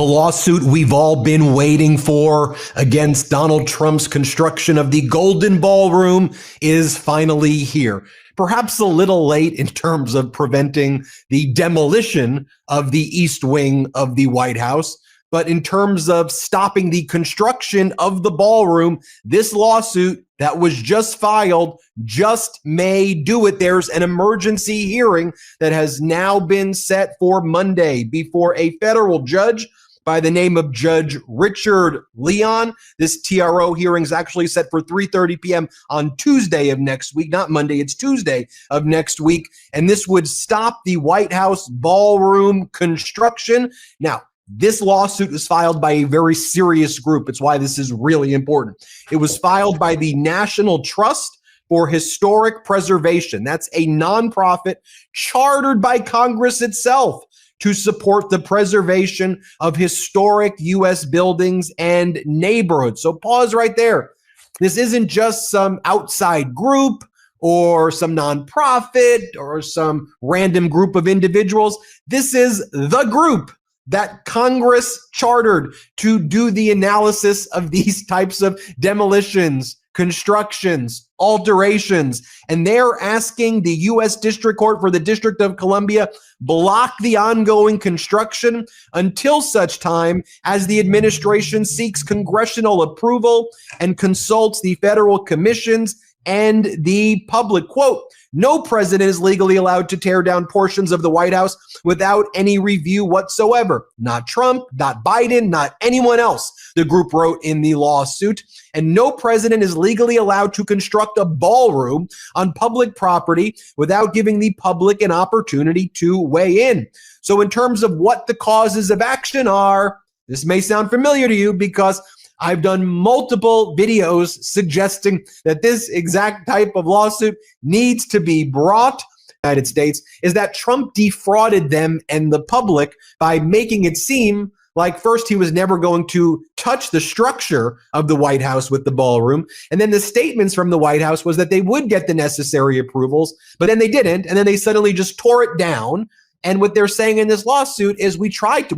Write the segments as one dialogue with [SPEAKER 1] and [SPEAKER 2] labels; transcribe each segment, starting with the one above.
[SPEAKER 1] The lawsuit we've all been waiting for against Donald Trump's construction of the Golden Ballroom is finally here. Perhaps a little late in terms of preventing the demolition of the East Wing of the White House, but in terms of stopping the construction of the ballroom, this lawsuit that was just filed just may do it. There's an emergency hearing that has now been set for Monday before a federal judge by the name of Judge Richard Leon. This TRO hearing is actually set for 3:30 p.m. on Tuesday of next week, not Monday, it's Tuesday of next week. And this would stop the White House ballroom construction. Now, this lawsuit was filed by a very serious group. It's why this is really important. It was filed by the National Trust for Historic Preservation. That's a nonprofit chartered by Congress itself to support the preservation of historic U.S. buildings and neighborhoods. So pause right there. This isn't just some outside group or some nonprofit or some random group of individuals. This is the group that Congress chartered to do the analysis of these types of demolitions, constructions, alterations, and they're asking the U.S. District Court for the District of Columbia block the ongoing construction until such time as the administration seeks congressional approval and consults the federal commissions and the public. Quote, no president is legally allowed to tear down portions of the White House without any review whatsoever. Not Trump, not Biden, not anyone else, the group wrote in the lawsuit. And no president is legally allowed to construct a ballroom on public property without giving the public an opportunity to weigh in. So in terms of what the causes of action are, this may sound familiar to you because I've done multiple videos suggesting that this exact type of lawsuit needs to be brought to the United States, is that Trump defrauded them and the public by making it seem like first he was never going to touch the structure of the White House with the ballroom. And then the statements from the White House was that they would get the necessary approvals, but then they didn't. And then they suddenly just tore it down. And what they're saying in this lawsuit is we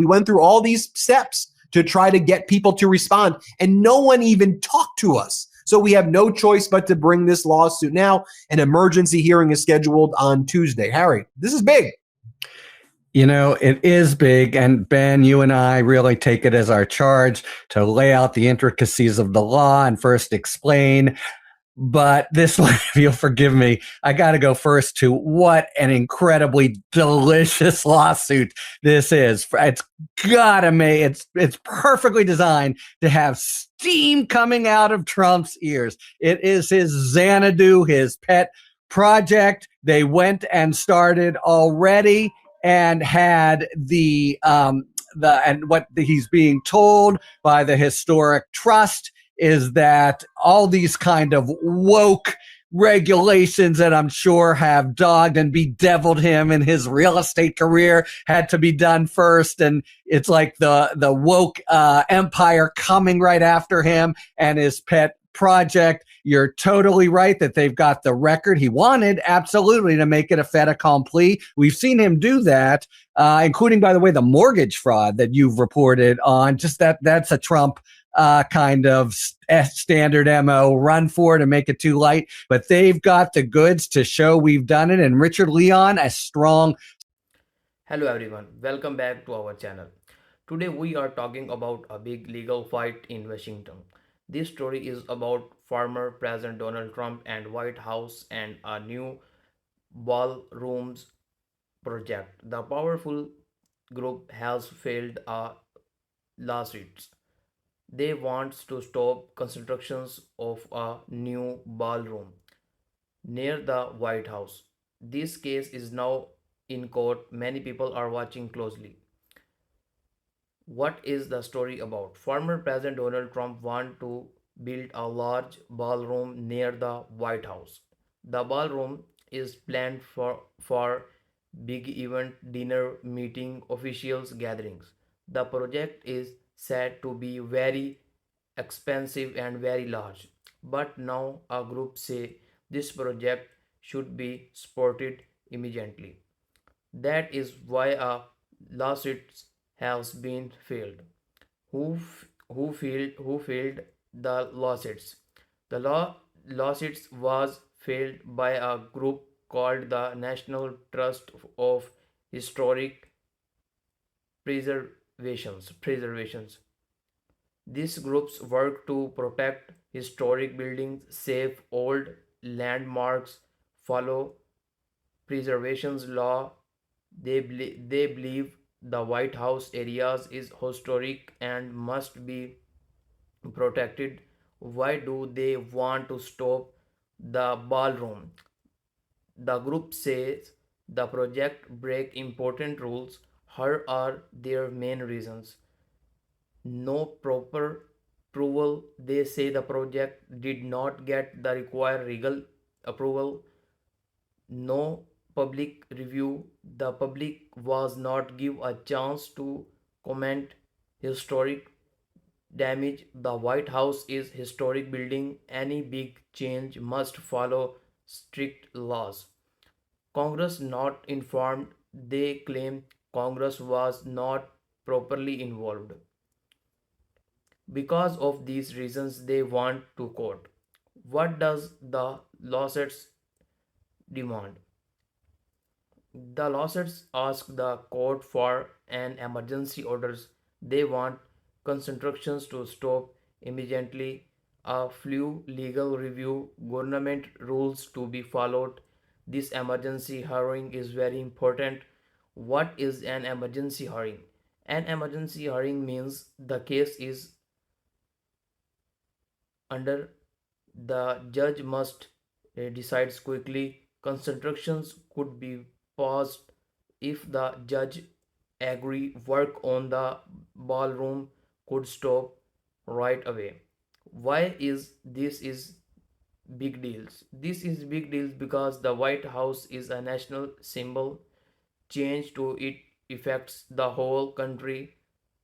[SPEAKER 1] went through all these steps to try to get people to respond, and no one even talked to us. So we have no choice but to bring this lawsuit now. An emergency hearing is scheduled on Tuesday. Harry, this is big.
[SPEAKER 2] You know, it is big. And Ben, you and I really take it as our charge to lay out the intricacies of the law and first explain. But this one, if you'll forgive me, I got to go first to what an incredibly delicious lawsuit this is. It's gotta make it's perfectly designed to have steam coming out of Trump's ears. It is his Xanadu, his pet project. They went and started already and had what he's being told by the Historic Trust is that all these kind of woke regulations that I'm sure have dogged and bedeviled him in his real estate career had to be done first. And it's like the woke empire coming right after him and his pet project. You're totally right that they've got the record he wanted, absolutely, to make it a fait accompli. We've seen him do that, including, by the way, the mortgage fraud that you've reported on. Just that's a Trump kind of standard MO, run for it and make it too light. But they've got the goods to show we've done it. And Richard Leon, a strong.
[SPEAKER 3] Hello everyone, welcome back to our channel. Today we are talking about a big legal fight in Washington. This story is about former President Donald Trump and White House and a new ballrooms project. The powerful group has filed a lawsuit. They want to stop constructions of a new ballroom near the White House. This case is now in court. Many people are watching closely. What is the story about? Former President Donald Trump wants to build a large ballroom near the White House. The ballroom is planned for big event, dinner, meeting, officials gatherings. The project is said to be very expensive and very large. But now a group say this project should be supported immediately. That is why a lawsuit has been filed. who failed the lawsuits. The lawsuits was filed by a group called the National Trust of Historic Preservations. These groups work to protect historic buildings, save old landmarks, follow preservation's law. They believe the White House areas is historic and must be protected. Why do they want to stop the ballroom? The group says the project break important rules. Here are their main reasons. No proper approval. They say the project did not get the required legal approval. No public review. The public was not given a chance to comment. Historic damage. The White House is historic building. Any big change must follow strict laws. Congress not informed. They claim Congress was not properly involved. Because of these reasons, they want to court. What does the lawsuits demand? The lawsuits ask the court for an emergency orders. They want constructions to stop immediately, a full legal review, government rules to be followed. This emergency hearing is very important. What is an emergency hearing? An emergency hearing means the case is under the judge must decides quickly. Constructions could be paused if the judge agree. Work on the ballroom could stop right away. Why is this is big deals? This is big deals because the White House is a national symbol. Change to it affects the whole country.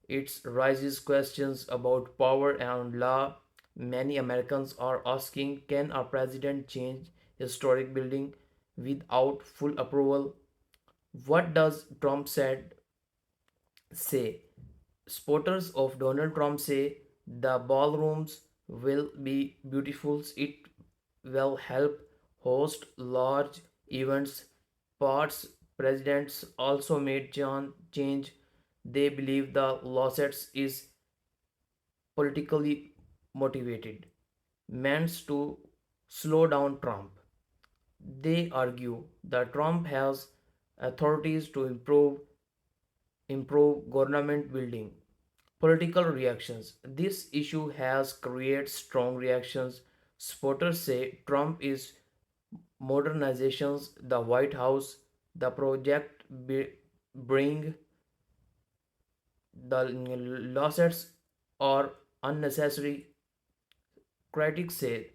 [SPEAKER 3] It raises questions about power and law. Many Americans are asking, can a president change historic building without full approval? What does Trump said say? Supporters of Donald Trump say the ballrooms will be beautiful. It will help host large events. Parts presidents also made change. They believe the lawsuits is politically motivated, meant to slow down Trump. They argue that Trump has authorities to improve government building. Political reactions. This issue has created strong reactions. Supporters say Trump is modernizations the White House. The project bring the lawsuits are unnecessary. Critics say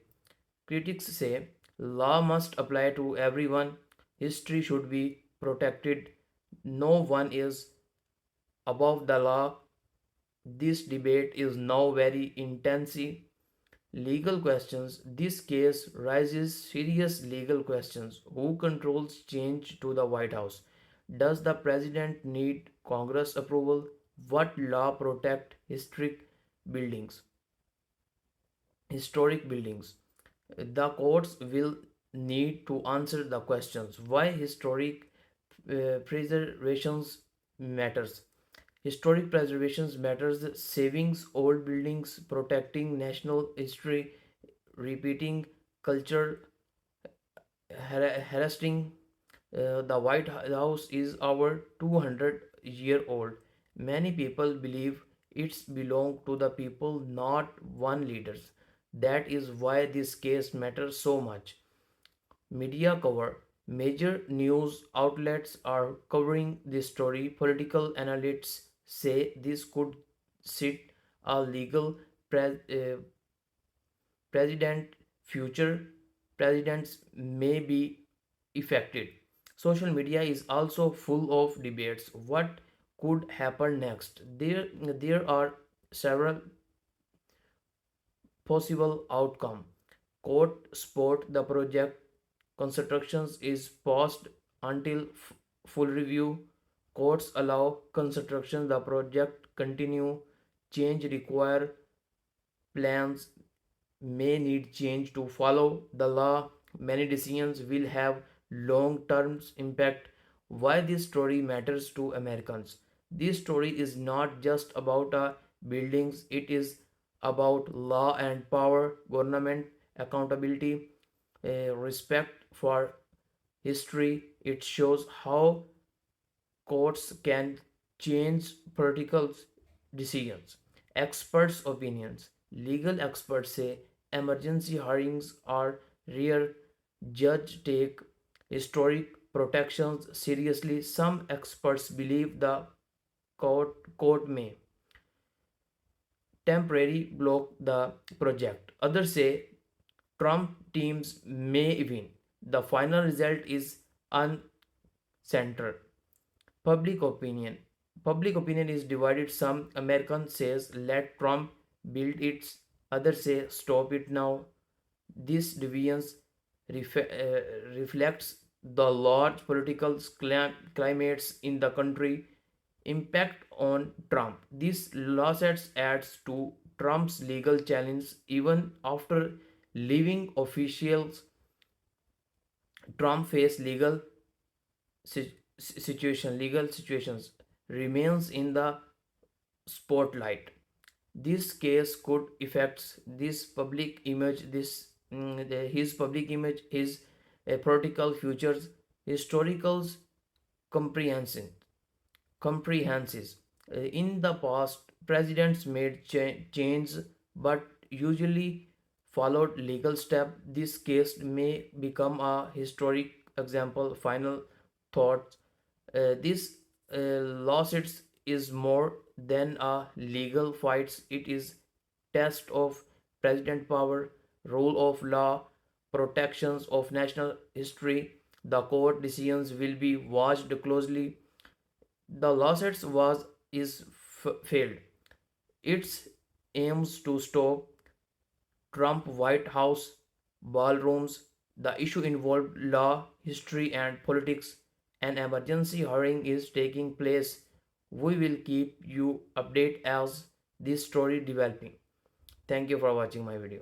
[SPEAKER 3] Critics say law must apply to everyone. History should be protected. No one is above the law. This debate is now very intense. Legal questions. This case raises serious legal questions. Who controls change to the White House? Does the president need Congress approval? What law protect buildings? Historic buildings. The courts will need to answer the questions. Why historic preservations matters? Historic preservations matters. Savings old buildings, protecting national history, repeating culture, harassing. The White House is our 200-year old. Many people believe it's belong to the people, not one leaders. That is why this case matters so much. Media cover. Major news outlets are covering this story. Political analysts say this could set a legal president. Future presidents may be affected. Social media is also full of debates. What could happen next? There are several possible outcome. Court support the project. Constructions is paused until full review. Courts allow construction the project continue. change require plans may need change to follow the law. Many decisions will have long term impact. Why this story matters to Americans? This story is not just about buildings, it is about law and power, government accountability, respect for history. It shows how courts can change political decisions. Experts' opinions. Legal experts say emergency hearings are rare. Judges take historic protections seriously. Some experts believe the court may temporarily block the project. Others say Trump teams may win. The final result is uncentered. Public opinion. Public opinion is divided. Some Americans says let Trump build it. Others say stop it now. This divisions reflects the large political climates in the country. Impact on Trump. This lawsuit adds to Trump's legal challenge even after leaving officials. Trump faced legal situations remains in the spotlight. This case could affect this public image, his public image, his political futures, historical comprehension, comprehenses. In the past, presidents made change, but usually followed legal step. This case may become a historic example. Final thoughts. This lawsuit is more than a legal fight. It is test of president power, rule of law, protections of national history. The court decisions will be watched closely. The lawsuit was is failed. Its aims to stop Trump White House ballrooms. The issue involved law, history, and politics. An emergency hearing is taking place. We will keep you updated as this story developing. Thank you for watching my video.